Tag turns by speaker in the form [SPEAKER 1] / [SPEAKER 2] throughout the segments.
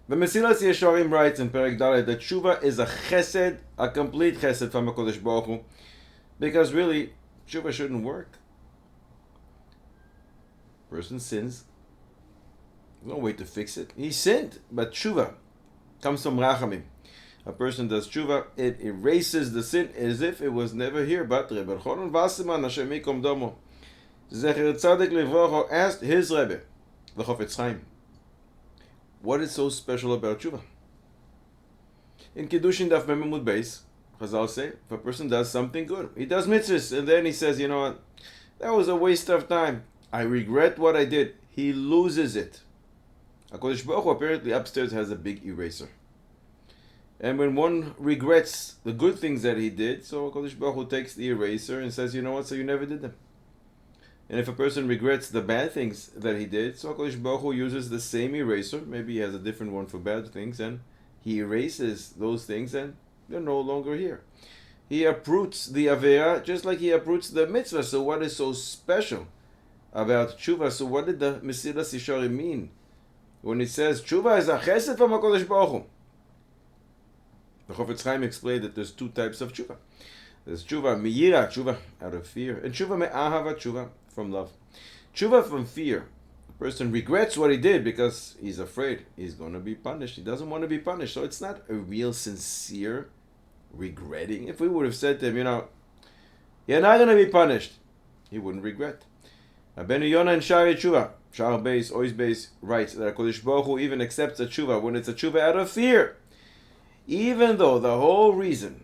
[SPEAKER 1] The Mesilas Yesharim writes in Perek Dalet that Teshuva is a chesed, a complete chesed from HaKadosh Baruch Hu, because really, Teshuva shouldn't work. Person sins. There's no way to fix it. He sinned, but Teshuva comes from Rachamim. A person does Teshuva, it erases the sin as if it was never here. But Rebbe Chonon Wasserman, Hashem Yikom Domo, Zecher Tzaddik Livrocho asked his Rebbe, the Chofetz Chaim, what is so special about Teshuva? In Kiddushin Daf Mem Amud Beis, Chazal say, if a person does something good, he does mitzvahs, and then he says, you know what, that was a waste of time. I regret what I did. He loses it. HaKadosh Baruch Hu apparently upstairs has a big eraser. And when one regrets the good things that he did, so HaKadosh Baruch Hu takes the eraser and says, you know what, so you never did them. And if a person regrets the bad things that he did, so HaKadosh Baruch Hu uses the same eraser, maybe he has a different one for bad things, and he erases those things and they're no longer here. He uproots the Avera just like he uproots the mitzvah. So what is so special about Teshuva? So what did the Mesilas Yesharim mean when it says Teshuva is a chesed from HaKadosh Baruch Hu? The Chofetz Chaim explained that there's two types of Teshuva. There's Teshuva Me'ira, Teshuva out of fear, and Teshuva Me'ahava, Teshuva from love. Teshuva from fear. The person regrets what he did because he's afraid he's going to be punished. He doesn't want to be punished. So it's not a real sincere regretting. If we would have said to him, you know, you're not going to be punished, he wouldn't regret. Rabbeinu Yonah in Shari Teshuva, Shar Beis, Ois Beis, writes that HaKadosh Baruch Hu even accepts a Teshuva when it's a Teshuva out of fear. Even though the whole reason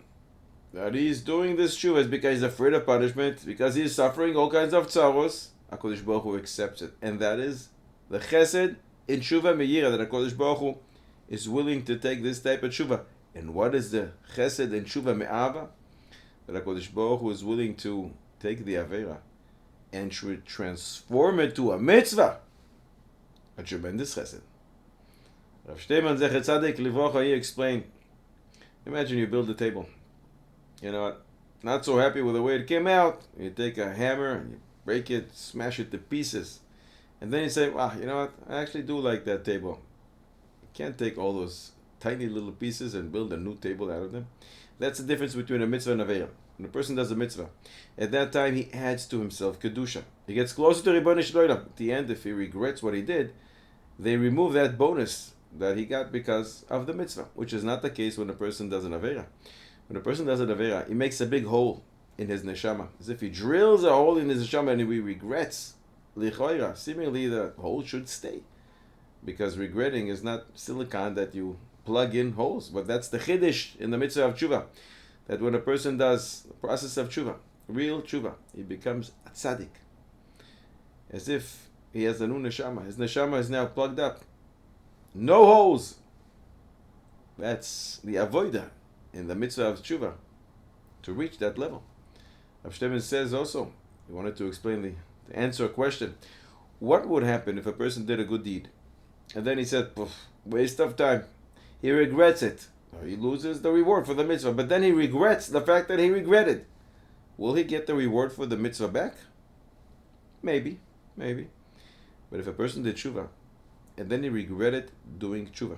[SPEAKER 1] that he's doing this Teshuva is because he's afraid of punishment, because he's suffering all kinds of tzaros, HaKadosh Baruch Hu accepts it. And that is the chesed in Teshuva Me'ira, that HaKadosh Baruch Hu is willing to take this type of Teshuva. And what is the chesed in Teshuva Me'ava? That HaKadosh Baruch Hu is willing to take the Avera and transform it to a mitzvah. A tremendous chesed. Rav Shteiman Zecher Tzaddik Livrocha, he explained, imagine you build a table. You know what? Not so happy with the way it came out. You take a hammer and you break it, smash it to pieces. And then you say, wow, you know what? I actually do like that table. You can't take all those tiny little pieces and build a new table out of them. That's the difference between a mitzvah and a veil. When a person does a mitzvah, at that time he adds to himself kedusha. He gets closer to Ribono Shel Olam. At the end, if he regrets what he did, they remove that bonus that he got because of the mitzvah, which is not the case when a person does an avera. When a person does an avera, he makes a big hole in his neshama, as if he drills a hole in his neshama and he regrets. Lichoira, seemingly the hole should stay, because regretting is not silicon that you plug in holes, but that's the chiddush in the mitzvah of tshuva, that when a person does the process of tshuva, real tshuva, he becomes a tzaddik, as if he has a new neshama. His neshama is now plugged up. No holes. That's the avoida in the mitzvah of tshuva, to reach that level. Rav Shteiman says also, he wanted to explain to answer a question. What would happen if a person did a good deed, and then he said, waste of time. He regrets it. He loses the reward for the mitzvah, but then he regrets the fact that he regretted. Will he get the reward for the mitzvah back? Maybe. But if a person did tshuva, and then he regretted doing tshuva,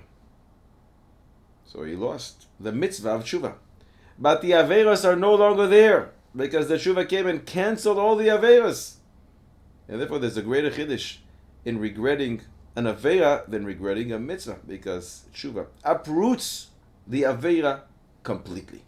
[SPEAKER 1] so he lost the mitzvah of tshuva. But the averos are no longer there, because the tshuva came and canceled all the averos. And therefore there's a greater chiddush in regretting an avera than regretting a mitzvah, because tshuva uproots the avera completely.